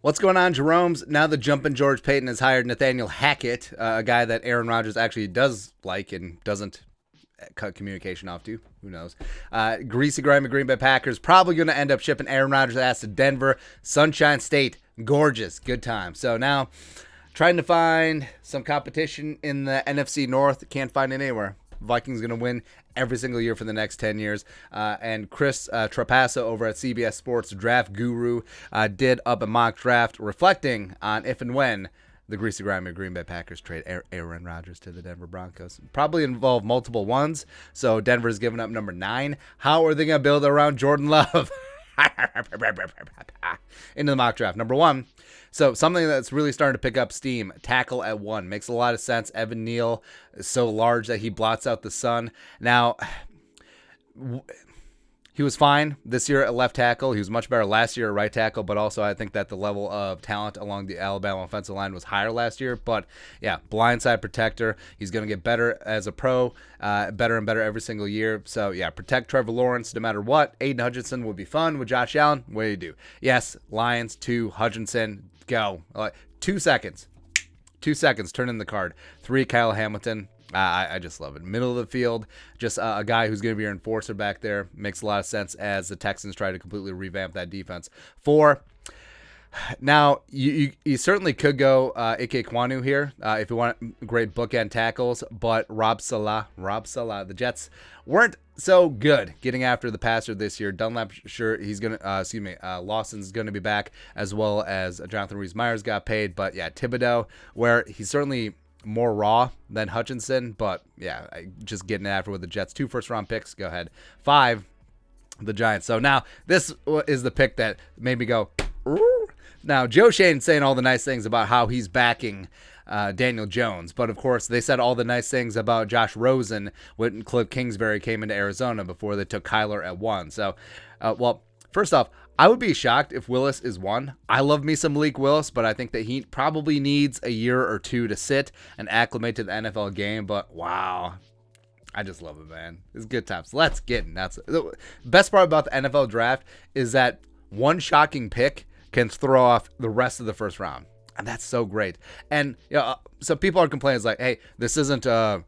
What's going on, Jerome's? Now the jumpin' George Payton has hired Nathaniel Hackett, a guy that Aaron Rodgers actually does like and doesn't cut communication off to. Who knows? Greasy, Grimy Green Bay Packers probably going to end up shipping Aaron Rodgers' ass to Denver. Sunshine State, gorgeous, good time. So now trying to find some competition in the NFC North. Can't find it anywhere. Vikings going to win every single year for the next 10 years. And Chris Trapasso over at CBS Sports, draft guru, did up a mock draft reflecting on if and when the Greasy Grimy Green Bay Packers trade Aaron Rodgers to the Denver Broncos. Probably involve multiple ones, so Denver's giving up number 9. How are they going to build around Jordan Love? Into the mock draft. Number 1. So something that's really starting to pick up steam, tackle at 1. Makes a lot of sense. Evan Neal is so large that he blots out the sun. Now, he was fine this year at left tackle. He was much better last year at right tackle, but also I think that the level of talent along the Alabama offensive line was higher last year. But yeah, blindside protector. He's going to get better as a pro, better and better every single year. So yeah, protect Trevor Lawrence no matter what. Aiden Hutchinson would be fun with Josh Allen. What do you do? Yes, Lions 2, Hutchinson, go. 2 seconds. 2 seconds, turn in the card. 3, Kyle Hamilton. I just love it. Middle of the field, just a guy who's going to be your enforcer back there. Makes a lot of sense as the Texans try to completely revamp that defense. 4, now you certainly could go Ike Kwanu here if you want great bookend tackles, but Rob Salah, the Jets weren't so good getting after the passer this year. Dunlap, sure, he's going to, Lawson's going to be back, as well as Jonathan Rhys-Meyers got paid, but yeah, Thibodeau, where he's certainly more raw than Hutchinson, but yeah, just getting after with the Jets. 2 first-round picks. Go ahead. 5, the Giants. So now this is the pick that made me go. Now Joe Shane's saying all the nice things about how he's backing Daniel Jones, but of course they said all the nice things about Josh Rosen when Cliff Kingsbury came into Arizona before they took Kyler at 1. So, well, first off, I would be shocked if Willis is 1. I love me some Malik Willis, but I think that he probably needs a year or 2 to sit and acclimate to the NFL game. But wow, I just love it, man. It's good times. Let's get in. That's the best part about the NFL draft is that one shocking pick can throw off the rest of the first round. And that's so great. And so people are complaining, it's like, hey, this isn't a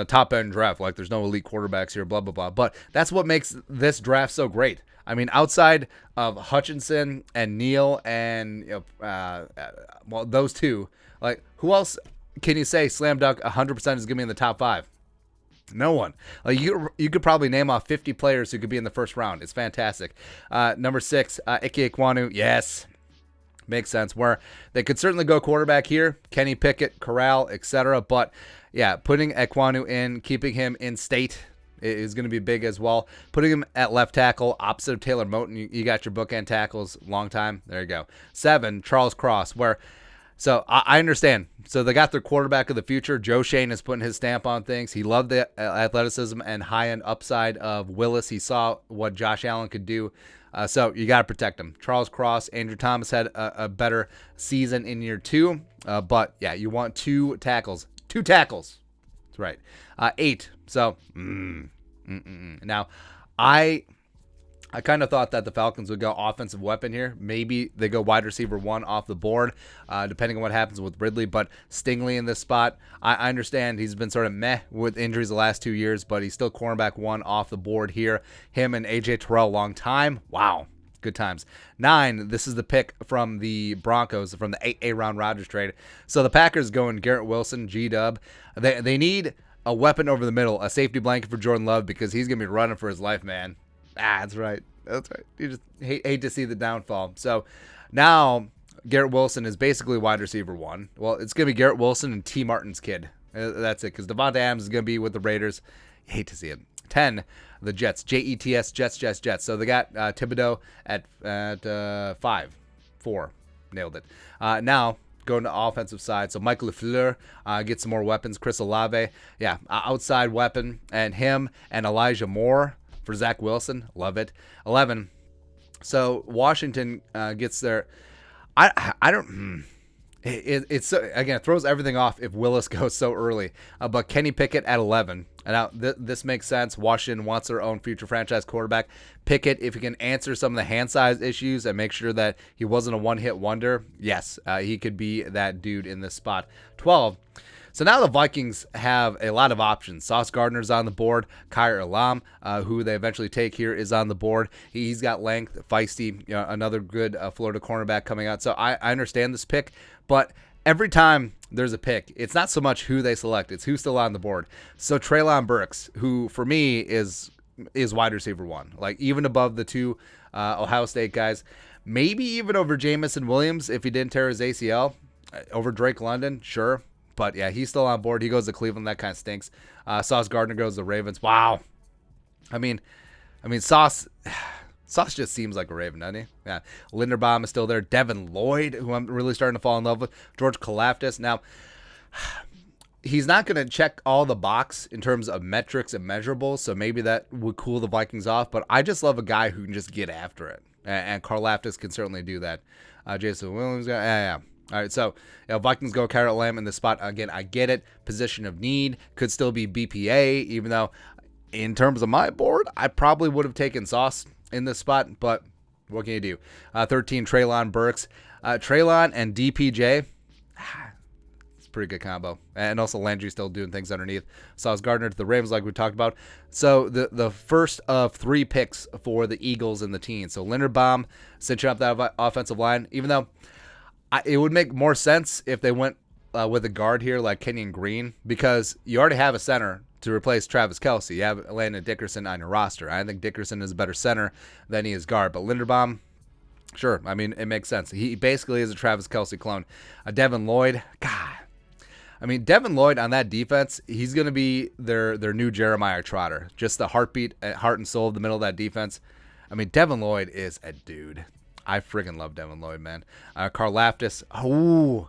top end draft. Like, there's no elite quarterbacks here, blah blah blah. But that's what makes this draft so great. I mean, outside of Hutchinson and Neal and well, those two, like, who else can you say slam dunk 100% is going to be in the top 5? No one. Like, you could probably name off 50 players who could be in the first round. It's fantastic. Number 6, Ike Ekwonu. Yes. Makes sense. Where they could certainly go quarterback here, Kenny Pickett, Corral, etc. But yeah, putting Ekwonu in, keeping him in state is going to be big as well. Putting him at left tackle, opposite of Taylor Moton, you got your bookend tackles, long time. There you go. 7, Charles Cross. So I understand. So they got their quarterback of the future. Joe Shane is putting his stamp on things. He loved the athleticism and high-end upside of Willis. He saw what Josh Allen could do. So you got to protect him. Charles Cross, Andrew Thomas had a better season in year 2. But, yeah, you want 2 tackles. 2 tackles. That's right. 8. So, now, I kind of thought that the Falcons would go offensive weapon here. Maybe they go wide receiver 1 off the board, depending on what happens with Ridley. But Stingley in this spot, I understand he's been sort of meh with injuries the last 2 years, but he's still cornerback 1 off the board here. Him and A.J. Terrell, long time. Wow. Good times. 9, this is the pick from the Broncos, from the Aaron Rodgers trade. So the Packers going Garrett Wilson, G-Dub. They need a weapon over the middle, a safety blanket for Jordan Love, because he's going to be running for his life, man. That's right. You just hate to see the downfall. So now Garrett Wilson is basically wide receiver 1. Well, it's going to be Garrett Wilson and T. Martin's kid. That's it, because Devontae Adams is going to be with the Raiders. Hate to see it. 10, the Jets. Jets, Jets. So they got Thibodeau at 5. 4. Nailed it. Now, going to offensive side. So Mike LaFleur gets some more weapons. Chris Olave. Yeah, outside weapon. And him and Elijah Moore for Zach Wilson. Love it. 11. So Washington gets their. I don't. It's again, it throws everything off if Willis goes so early. But Kenny Pickett at 11. And now this makes sense. Washington wants their own future franchise quarterback. Pickett, if he can answer some of the hand size issues and make sure that he wasn't a one-hit wonder, yes, he could be that dude in this spot. 12. So now the Vikings have a lot of options. Sauce Gardner's on the board. Kyer Elam, who they eventually take here, is on the board. He's got length, feisty, another good Florida cornerback coming out. So I understand this pick, but every time there's a pick, it's not so much who they select, it's who's still on the board. So Treylon Burks, who for me is wide receiver 1, like even above the 2 Ohio State guys, maybe even over Jamison Williams if he didn't tear his ACL, over Drake London, sure. But yeah, he's still on board. He goes to Cleveland. That kind of stinks. Sauce Gardner goes to the Ravens. Wow. I mean, Sauce just seems like a Raven, doesn't he? Yeah. Linderbaum is still there. Devin Lloyd, who I'm really starting to fall in love with. George Kalafdis. Now, he's not going to check all the box in terms of metrics and measurables, so maybe that would cool the Vikings off. But I just love a guy who can just get after it, and Karlaftis can certainly do that. Jason Williams, yeah. All right, so Vikings go Kyer Elam in this spot. Again, I get it. Position of need. Could still be BPA, even though in terms of my board, I probably would have taken Sauce in this spot, but what can you do? 13, Treylon Burks. Treylon and DPJ, it's a pretty good combo. And also Landry still doing things underneath. Sauce Gardner to the Ravens like we talked about. So the first of 3 picks for the Eagles in the teens. So Linderbaum cinching up that offensive line, even though it would make more sense if they went with a guard here like Kenyon Green, because you already have a center to replace Travis Kelce. You have Landon Dickerson on your roster. I think Dickerson is a better center than he is guard. But Linderbaum, sure, I mean, it makes sense. He basically is a Travis Kelce clone. Devin Lloyd, God. I mean, Devin Lloyd on that defense, he's going to be their new Jeremiah Trotter. Just the heart and soul of the middle of that defense. I mean, Devin Lloyd is a dude. I friggin' love Devin Lloyd, man. Karlaftis. Oh,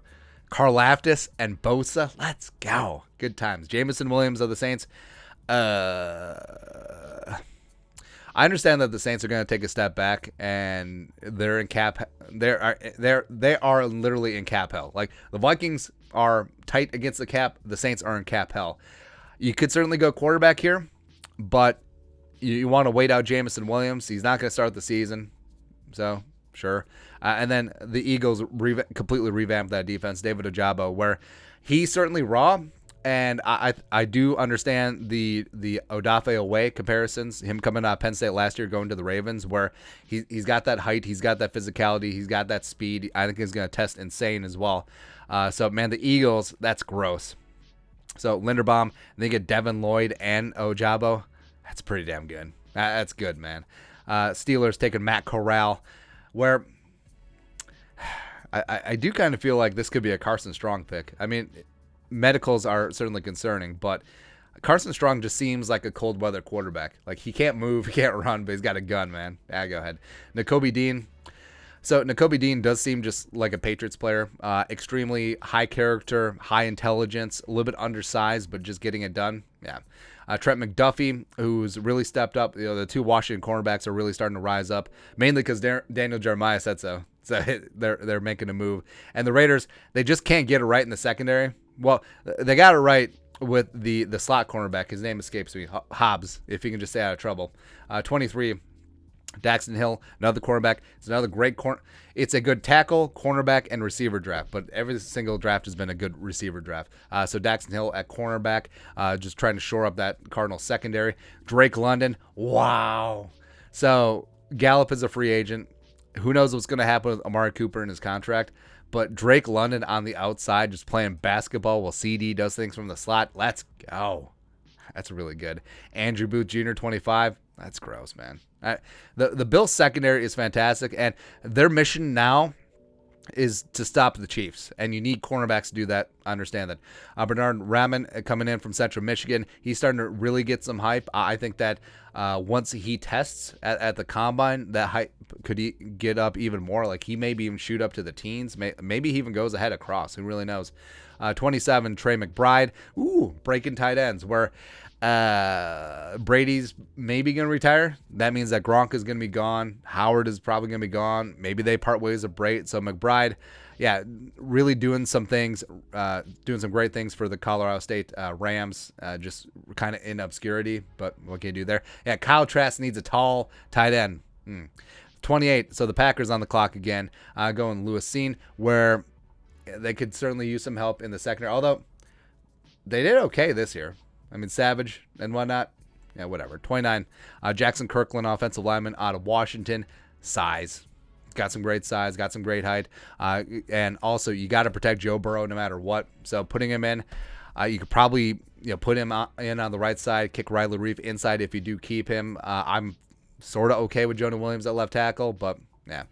Karlaftis and Bosa. Let's go. Good times. Jamison Williams of the Saints. I understand that the Saints are going to take a step back, and they're in cap. They are literally in cap hell. Like, the Vikings are tight against the cap. The Saints are in cap hell. You could certainly go quarterback here, but you want to wait out Jamison Williams. He's not going to start the season, so sure. And then the Eagles completely revamped that defense. David Ojabo, where he's certainly raw, and I do understand the Odafe Away comparisons. Him coming out of Penn State last year, going to the Ravens, where he's got that height, he's got that physicality, he's got that speed. I think he's going to test insane as well. So man, the Eagles, that's gross. So Linderbaum, they get Devin Lloyd and Ojabo. That's pretty damn good. That's good, man. Steelers taking Matt Corral, where I do kind of feel like this could be a Carson Strong pick. I mean, medicals are certainly concerning, but Carson Strong just seems like a cold weather quarterback. Like, he can't move, he can't run, but he's got a gun, man. Yeah, go ahead. Nakobe Dean. So Nakobe Dean does seem just like a Patriots player. Extremely high character, high intelligence, a little bit undersized, but just getting it done. Yeah. Trent McDuffie, who's really stepped up. The 2 Washington cornerbacks are really starting to rise up, mainly because Daniel Jeremiah said so. So they're making a move. And the Raiders, they just can't get it right in the secondary. Well, they got it right with the slot cornerback. His name escapes me. Hobbs, if he can just stay out of trouble. 23, Daxton Hill, another cornerback. It's another great corner. It's a good tackle, cornerback, and receiver draft, but every single draft has been a good receiver draft. So Daxton Hill at cornerback, just trying to shore up that Cardinals secondary. Drake London, wow. So Gallup is a free agent. Who knows what's going to happen with Amari Cooper and his contract, but Drake London on the outside just playing basketball while CD does things from the slot. Let's go. That's really good. Andrew Booth Jr., 25. That's gross, man. The Bills secondary is fantastic, and their mission now is to stop the Chiefs, and you need cornerbacks to do that. I understand that. Bernard Raman coming in from Central Michigan, he's starting to really get some hype. I think that once he tests at the combine, that hype could get up even more. Like, he maybe even shoot up to the teens. Maybe he even goes ahead of Cross. Who really knows? 27, Trey McBride. Ooh, breaking tight ends, where Brady's maybe going to retire. That means that Gronk is going to be gone. Howard is probably going to be gone. Maybe they part ways with Brate. So McBride, yeah, really doing some things, doing some great things for the Colorado State Rams, just kind of in obscurity, but what can you do there? Yeah, Kyle Trask needs a tall tight end. 28, so the Packers on the clock again, going Lewis Cine, where they could certainly use some help in the secondary, although they did okay this year. I mean, Savage and whatnot, yeah, whatever. 29, Jackson Kirkland, offensive lineman out of Washington, size. Got some great size, got some great height, and also you got to protect Joe Burrow no matter what. So putting him in, you could probably put him in on the right side, kick Riley Reef inside if you do keep him. I'm sort of okay with Jonah Williams at left tackle, but yeah.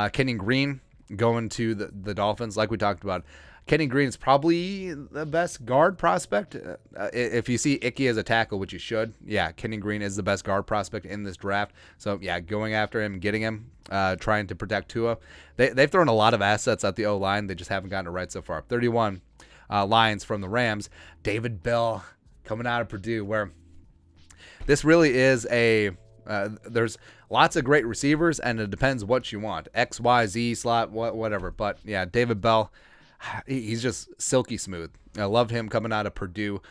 Kenyon Green going to the Dolphins, like we talked about. Kenyon Green is probably the best guard prospect. If you see Icky as a tackle, which you should, yeah, Kenyon Green is the best guard prospect in this draft. So, yeah, going after him, getting him, trying to protect Tua. They've thrown a lot of assets at the O-line. They just haven't gotten it right so far. 31, Lions from the Rams. David Bell coming out of Purdue, where this really is there's lots of great receivers, and it depends what you want. X, Y, Z, slot, whatever. But, yeah, David Bell, he's just silky smooth. I loved him coming out of Purdue.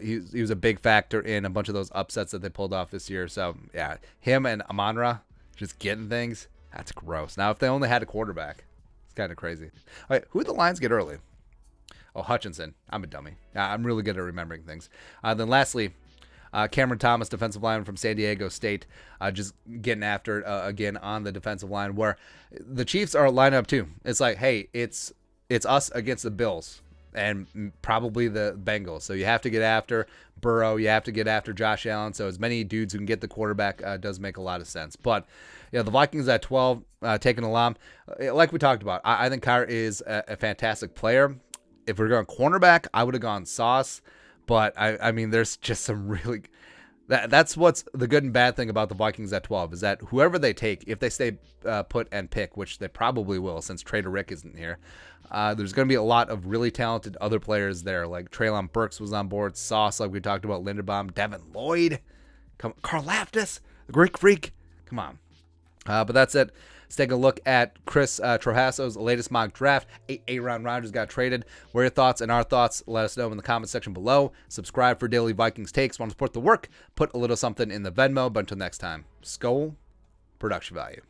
He was a big factor in a bunch of those upsets that they pulled off this year. So, yeah, him and Amon-Ra just getting things, that's gross. Now, if they only had a quarterback, it's kind of crazy. All right, who did the Lions get early? Oh, Hutchinson. I'm a dummy. I'm really good at remembering things. Then lastly, Cameron Thomas, defensive lineman from San Diego State, just getting after it again on the defensive line, where the Chiefs are lined up too. It's like, hey, it's us against the Bills and probably the Bengals. So you have to get after Burrow. You have to get after Josh Allen. So as many dudes who can get the quarterback does make a lot of sense. But the Vikings at 12, taking Elam. Like we talked about, I think Kyler is a fantastic player. If we're going cornerback, I would have gone Sauce. But, I mean, there's just some really... That's what's the good and bad thing about the Vikings at 12 is that whoever they take, if they stay put and pick, which they probably will since Trader Rick isn't here, there's going to be a lot of really talented other players there. Like Treylon Burks was on board, Sauce, like we talked about, Linderbaum, Devin Lloyd, Carl Laftis, the Greek Freak. Come on. But that's it. Let's take a look at Chris Trojasso's latest mock draft. Aaron Rodgers got traded. What are your thoughts and our thoughts? Let us know in the comment section below. Subscribe for daily Vikings takes. Want to support the work? Put a little something in the Venmo. But until next time, Skol, production value.